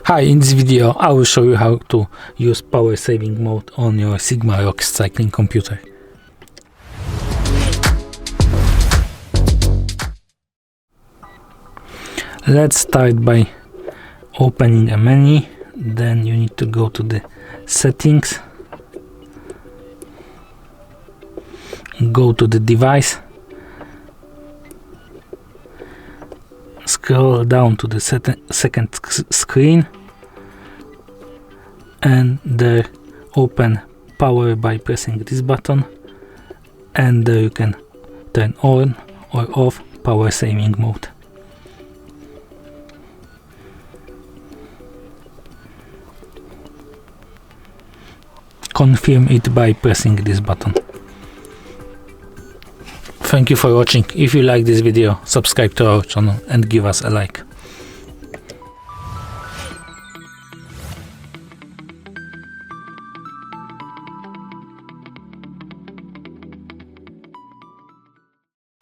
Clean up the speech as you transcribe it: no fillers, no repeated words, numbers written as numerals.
Hi, in this video I will show you how to use power saving mode on your SIGMA ROX cycling computer. Let's start by opening a menu, then you need to go to the settings, go to the device, scroll down to the second screen, and there open power by pressing this button, and there you can turn on or off power saving mode. Confirm it by pressing this button. Thank you for watching. If you like this video, subscribe to our channel and give us a like.